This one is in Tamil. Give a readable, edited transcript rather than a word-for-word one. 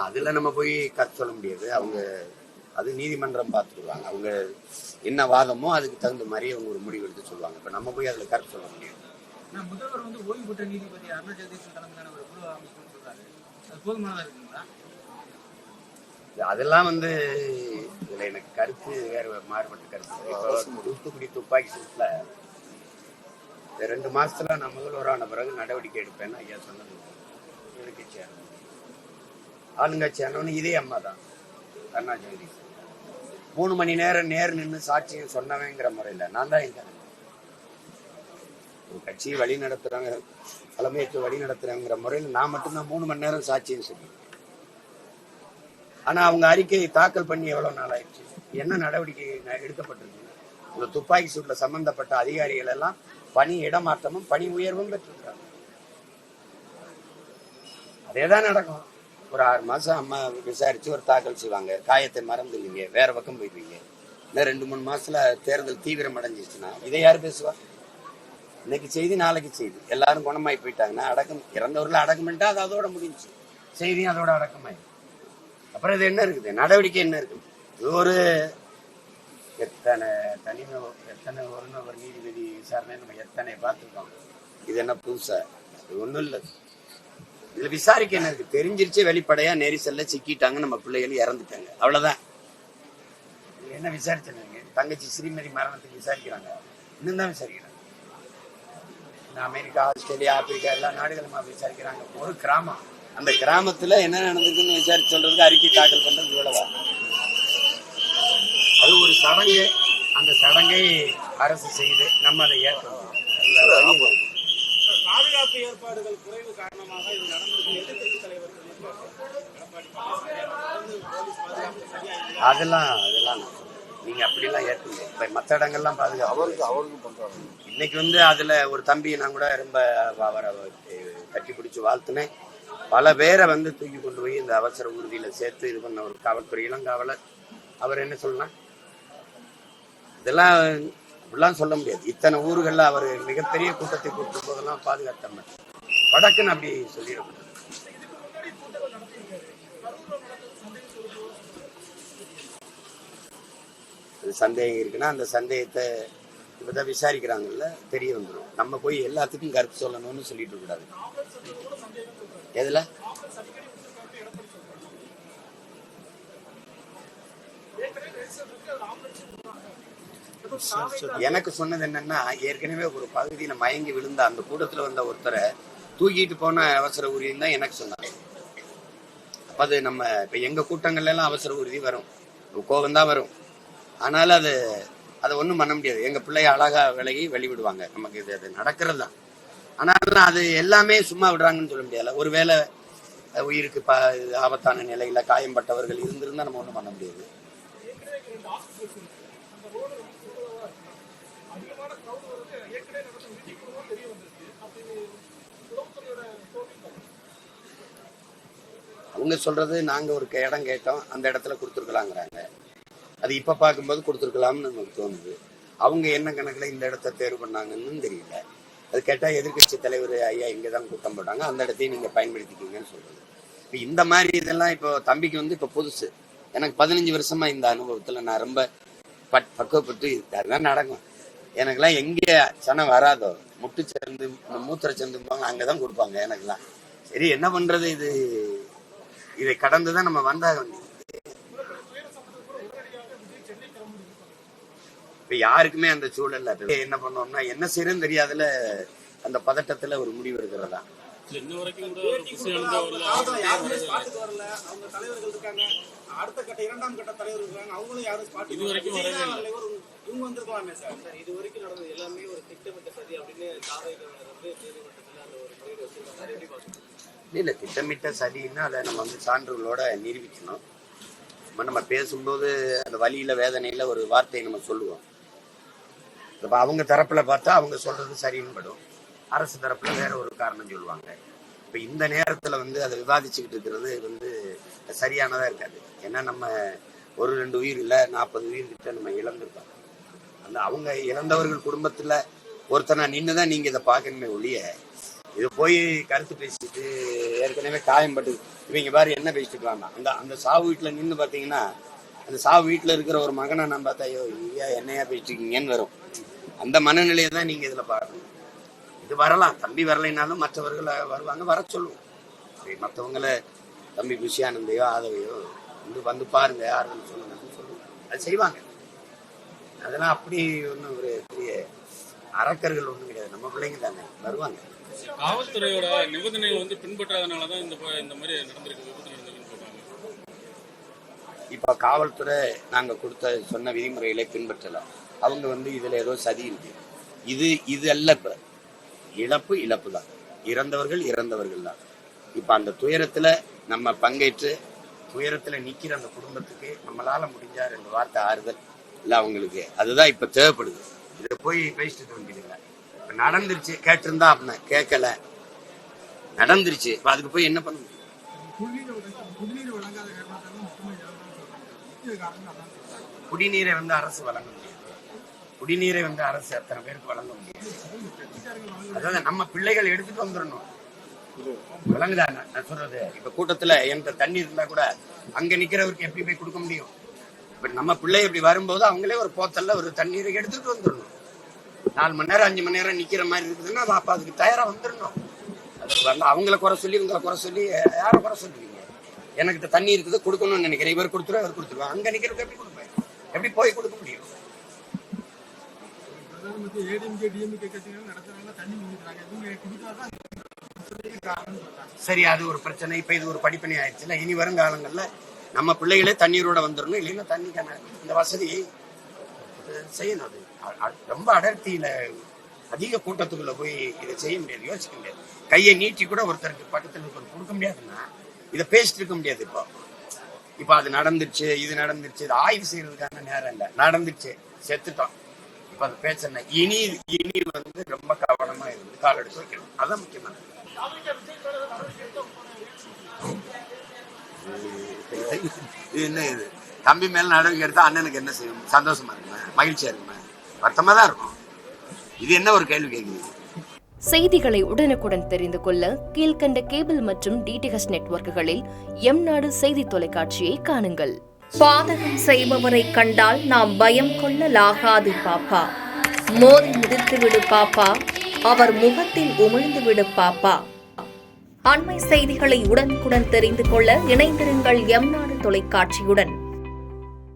அதுல நம்ம போய் கருத்து சொல்ல முடியாது. அவங்க அது நீதிமன்றம் பார்த்துக்குவாங்க. அவங்க என்ன வாதமோ அதுக்கு தகுந்த மாதிரி அவங்க ஒரு முடிவு எடுத்து சொல்லுவாங்க. இப்ப நம்ம போய் அதுல கருத்து சொல்ல முடியாது. முதல்வர் வந்து ஓய்வு பெற்ற நீதிபதி அருணா ஜெகதீசன் தலைமையிலான ஒரு குழு அமைப்புன்னு சொல்றாரு. அது போதுமானதா இருக்குங்களா? அதெல்லாம் வந்து இதுல எனக்கு கருத்து வேற மாறுபட்ட கருத்து. இப்போ தூத்துக்குடி துப்பாக்கி சூட்ல 2 மாசத்துல நான் முதல்வரான பிறகு நடவடிக்கை எடுப்பேன்னு ஐயா சொன்னது. எதிர்கட்சி ஆளுங்கட்சி ஆனவனு இதே அம்மா தான் அருணா ஜெகதீசன் 3 மணி நேரம் நேர் நின்று சாட்சியம் சொன்னவேங்கிற முறையில் நான் தான் எங்க ஒரு கட்சியை வழி நடத்துறாங்க, தலைமையேற்று வழி நடத்துறாங்கிற முறையில் நான் மட்டும்தான் 3 மணி நேரம் சாட்சியம் சொல்லியிருக்கேன். ஆனா அவங்க அறிக்கையை தாக்கல் பண்ணி எவ்வளவு நாள் ஆயிடுச்சு, என்ன நடவடிக்கை எடுக்கப்பட்டிருக்கு? இந்த துப்பாக்கி சூட்ல சம்பந்தப்பட்ட அதிகாரிகள் எல்லாம் பணி இடமாற்றமும் பணி உயர்வும் பெற்றிருக்காங்க. அதேதான் நடக்கும். ஒரு 6 மாசம் அம்மா விசாரிச்சு ஒரு தாக்கல் செய்வாங்க, காயத்தை மறந்துடுவீங்க, வேற பக்கம் போயிடுவீங்க. இன்னும் 2-3 மாசத்துல தேர்தல் தீவிரம் அடைஞ்சிருச்சுன்னா இதை யாரு பேசுவா? இன்னைக்கு செய்தி நாளைக்கு செய்தி, எல்லாரும் குணமாயி போயிட்டாங்கன்னா அடக்கம், இறந்தவர்கள் அடக்கம் பண்ணிட்டா அது அதோட முடிஞ்சு, செய்தியும் அதோட அடக்கமாயி. அப்புறம் இது என்ன இருக்குது, நடவடிக்கை என்ன இருக்குது? இது ஒரு எத்தனை ஒரு நபர் நீதிபதி விசாரணை நம்ம எத்தனை பார்த்துருக்கோம். இது என்ன புதுசா? இது ஒண்ணும் இல்லை. இதுல விசாரிக்க என்ன இருக்கு? தெரிஞ்சிருச்சு, வெளிப்படையா நெரிசல்ல சிக்கிட்டாங்க, நம்ம பிள்ளைகள் இறந்துட்டாங்க, அவ்வளவுதான். என்ன விசாரிச்சாங்க? தங்கச்சி ஸ்ரீமதி மரணத்துக்கு விசாரிக்கிறாங்க, இன்னும் தான் விசாரிக்கிறாங்க. அமெரிக்கா, ஆஸ்திரேலியா, ஆப்பிரிக்கா எல்லா நாடுகளும் விசாரிக்கிறாங்க. ஒரு கிராமம், அந்த கிராமத்துல என்ன நடந்திருக்குன்னு விசாரிச்சு சொல்றதுக்கு அறிக்கை தாக்கல் பண்றது இவ்வளவா? அது ஒரு சடங்கு, அந்த சடங்கை அரசு செய்து நம்ம அதை ஏற்கணும். பாதுகாப்பு ஏற்பாடுகள் குறைவு காரணமாக இது நடந்திருக்கு. எதிர்கட்சி தலைவர் அதெல்லாம் நீங்க அப்படிலாம் ஏற்கனவே இப்ப மற்ற இடங்கள்லாம் பாதுகாப்பு இன்னைக்கு வந்து அதுல ஒரு தம்பி நான் கூட ரொம்ப அவரை கட்டி பிடிச்சு வாழ்த்துனேன். பல பேரை வந்து தூக்கி கொண்டு போய் இந்த அவசர ஊர்தியில சேர்த்து இது பண்ண ஒரு காவல்துறை இளங்காவலர். அவர் என்ன சொல்லலாம்? இதெல்லாம் அப்படிலாம் சொல்ல முடியாது. இத்தனை ஊர்கள்ல அவர் மிகப்பெரிய கூட்டத்தை கூட்டும் போதெல்லாம் பாதுகாத்த வடக்குன்னு அப்படி சொல்லிடக்கூடாது. சந்தேகம் இருக்குன்னா அந்த சந்தேகத்தை இப்பதான் விசாரிக்கிறாங்கல்ல, தெரிய வந்துடும். நம்ம போய் எல்லாத்துக்கும் கருத்து சொல்லணும்னு சொல்லிட்டு இருக்கூடாது. எதுல எனக்கு சொன்னது என்னன்னா, ஏற்கனவே ஒரு பகுதியில மயங்கி விழுந்த அந்த கூட்டத்துல வந்த ஒருத்தரை தூக்கிட்டு போன அவசர ஊர்தின்னு தான் எனக்கு சொன்னாங்க. அது நம்ம இப்ப எங்க கூட்டங்கள்ல எல்லாம் அவசர ஊர்தி வரும், கோபம் தான் வரும். ஆனாலும் அதை ஒன்றும் பண்ண முடியாது. எங்க பிள்ளைய அழகா விலகி வெளிவிடுவாங்க, நமக்கு இது நடக்கிறது தான். ஆனாலும் அது எல்லாமே சும்மா விடுறாங்கன்னு சொல்ல முடியாது. ஒருவேளை உயிருக்கு ஆபத்தான நிலையில காயம்பட்டவர்கள் இருந்திருந்தா நம்ம ஒன்றும் பண்ண முடியாது. அவங்க சொல்றது நாங்க ஒரு இடம் கேட்டோம், அந்த இடத்துல கொடுத்துருக்கலாங்கிறாங்க. அது இப்ப பார்க்கும்போது கொடுத்துருக்கலாம்னு நமக்கு தோணுது. அவங்க என்ன கணக்குல இந்த இடத்த தேர்வு பண்ணாங்கன்னு தெரியல. அது கேட்டா எதிர்கட்சி தலைவர் ஐயா இங்கதான் கூட்டம் போட்டாங்க, அந்த இடத்தையும் நீங்க பயன்படுத்திக்கீங்கன்னு சொல்றது. இப்ப இந்த மாதிரி இதெல்லாம் இப்போ தம்பிக்கு வந்து இப்ப புதுசு. எனக்கு 15 வருஷமா இந்த அனுபவத்துல நான் ரொம்ப பக்குவப்பட்டு அதுதான் நடக்கும். எனக்கெல்லாம் எங்க சனம் வராதோ, முட்டு சேர்ந்து மூத்திர சேர்ந்துப்பாங்க, அங்கதான் கொடுப்பாங்க எனக்கெல்லாம். சரி என்ன பண்றது, இதை கடந்துதான் நம்ம வந்தாக வேண்டியது. இப்ப யாருக்குமே அந்த சூழல்ல என்ன பண்ணோம்னா என்ன செய்யறதுன்னு தெரியாதுல, அந்த பதட்டத்துல ஒரு முடிவு எடுக்கிறதா. அடுத்த கட்ட 2ஆம் கட்ட தலைவர் இருக்காங்க, அவங்களும் யாரும் இது வரைக்கும் இவங்க வந்திருக்கலாமே சார். இது வரைக்கும் நடந்தது எல்லாமே ஒரு திட்டமிட்ட சதி அப்படின்னு இல்ல, திட்டமிட்ட சதின்னா அதை நம்ம வந்து சான்றுகளோட நிரூபிக்கணும். நம்ம பேசும்போது அந்த வலியில வேதனையில ஒரு வார்த்தையை நம்ம சொல்லுவோம். இப்ப அவங்க தரப்புல பார்த்தா அவங்க சொல்றது சரின்னு படும், அரசு தரப்புல வேற ஒரு காரணம் சொல்லுவாங்க. இப்ப இந்த நேரத்துல வந்து அதை விவாதிச்சுக்கிட்டு இருக்கிறது வந்து சரியானதா இருக்காது. ஏன்னா நம்ம 1-2 உயிர் இல்ல 40 உயிர் கிட்ட நம்ம இழந்திருக்கோம். அந்த அவங்க இழந்தவர்கள் குடும்பத்துல ஒருத்தனா நின்னுதான் நீங்க இதை பாக்கணுமே ஒழிய இது போய் கருத்து பேசிட்டு ஏற்கனவே காயம்பட்டு இவங்க பாரு என்ன பேசிட்டுக்கலாம்னா அந்த சாவு வீட்டில் நின்று பார்த்தீங்கன்னா அந்த சாவு வீட்டில் இருக்கிற ஒரு மகனை நான் பார்த்தா ஐயோ ஐயா என்னையா பேசிட்டுருக்கீங்கன்னு வரும். அந்த மனநிலையை தான் நீங்கள் இதில் பார்க்கணும். இது வரலாம், தம்பி வரலைனாலும் மற்றவர்களை வருவாங்க, வர சொல்லுவோம். சரி, மற்றவங்களை தம்பி குஷியானந்தையோ ஆதவையோ வந்து பாருங்க யாருன்னு சொல்லுங்கன்னு சொல்லுவோம். அது செய்வாங்க. அதெல்லாம் அப்படி ஒன்றும் ஒரு பெரிய அரக்கர்கள் ஒன்றும் கிடையாது. நம்ம பிள்ளைங்க தானே வருவாங்க. காவல்துறையோட நிபந்தனைகள் பின்பற்றாதனாலதான் இந்த மாதிரி நடந்திருக்கு, விபத்து நடந்திருக்குன்னு சொல்றாங்க. இப்ப காவல்துறை நாங்க கொடுத்த சொன்ன விதிமுறைகளை பின்பற்றலாம். அவங்க இதுல ஏதோ சதி இருக்கு. இது அல்ல. இப்ப இழப்பு தான். இறந்தவர்கள் தான். இப்ப அந்த துயரத்துல நம்ம பங்கேற்று துயரத்துல நிக்கிற அந்த குடும்பத்துக்கு நம்மளால முடிஞ்ச 2 வார்த்தை ஆறுதல் இல்ல அவங்களுக்கு, அதுதான் இப்ப தேவைப்படுது. இதை போய் பேசிட்டு வேண்டியதில்லை. இப்ப நடந்துருச்சு, கேட்டிருந்தா அப்படின்னா கேட்கல, நடந்துருச்சு. இப்ப அதுக்கு போய் என்ன பண்ண முடியும்? குடிநீரை அரசு வழங்க முடியாது. குடிநீரை அரசு அத்தனை பேருக்கு வழங்க முடியாது. அதாவது நம்ம பிள்ளைகள் எடுத்துட்டு வந்துடணும். விளங்குதா நான் சொல்றது? இப்ப கூட்டத்துல எந்த தண்ணி இருந்தா கூட அங்க நிக்கிறவருக்கு எப்படி போய் கொடுக்க முடியும்? இப்ப நம்ம பிள்ளை இப்படி வரும்போது அவங்களே ஒரு போத்தல்ல ஒரு தண்ணீரை எடுத்துட்டு வந்துடணும். 4 மணி நேரம் 5 மணி நேரம் நிக்கிற மாதிரி இருக்குதுன்னா அப்ப அதுக்கு தயாரா வந்துடணும். அது அவங்கள குறை சொல்லி இவங்களை குறை சொல்லி யாரை குறை சொல்லுவீங்க? எனக்கு தண்ணி இருக்குது கொடுக்கணும்னு நினைக்கிறேன், இவர் கொடுத்துருவாங்க. அங்க நிக்கிறதுக்கு எப்படி கொடுப்பேன்? எப்படி போய் கொடுக்க முடியும்? சரி, அது ஒரு பிரச்சனை. இப்ப இது ஒரு படிப்பணி ஆயிடுச்சுல. இனி வருங்காலங்கள்ல நம்ம பிள்ளைகளே தண்ணீரோட வந்துடணும். இல்லைன்னா தண்ணிக்கான இந்த வசதி செய்யணும். அது ரொம்ப அடர்த்தியில அதிக கூட்டத்துக்குள்ள போய் இதை செய்ய முடியாது, யோசிக்க முடியாது. கையை நீட்டி கூட ஒருத்தருக்கு பக்கத்துல கொடுக்க முடியாதுன்னா இதை பேசிட்டு இருக்க முடியாது. இப்ப அது நடந்துருச்சு, இது நடந்துருச்சு, இது ஆய்வு செய்யறதுக்கான நேரம் இல்லை. நடந்துருச்சு, செத்துட்டோம். இப்ப அது பேச்ச இனி ரொம்ப கவனமா இருந்து கால் எடுத்து வைக்கணும். அதான் முக்கியமானது. இது என்ன? இது தம்பி மேல நடவடிக்கை எடுத்தா அண்ணனுக்கு என்ன செய்யும்? சந்தோஷமா இருக்குமா? மகிழ்ச்சியா இருக்குமா? வருத்தமா தான் இருக்கும். இது என்ன ஒரு கேள்வி கேட்குது? செய்திகளை உடனுக்குடன் தெரிந்து கொள்ள கீழ்கண்ட கேபிள் மற்றும் டிடிஹெச் நெட்வொர்க்குகளில் எம்நாடு செய்தி தொலைக்காட்சியை காணுங்கள். பாதகம் செய்பவரை கண்டால் நாம் பயம் கொள்ளலாகாது பாப்பா. மோதி மிதித்து விடு பாப்பா, அவர் முகத்தில் உமிழ்ந்து விடு பாப்பா. அண்மை செய்திகளை உடனுக்குடன் தெரிந்து கொள்ள இணைந்திருங்கள் எம்நாடு தொலைக்காட்சியுடன்.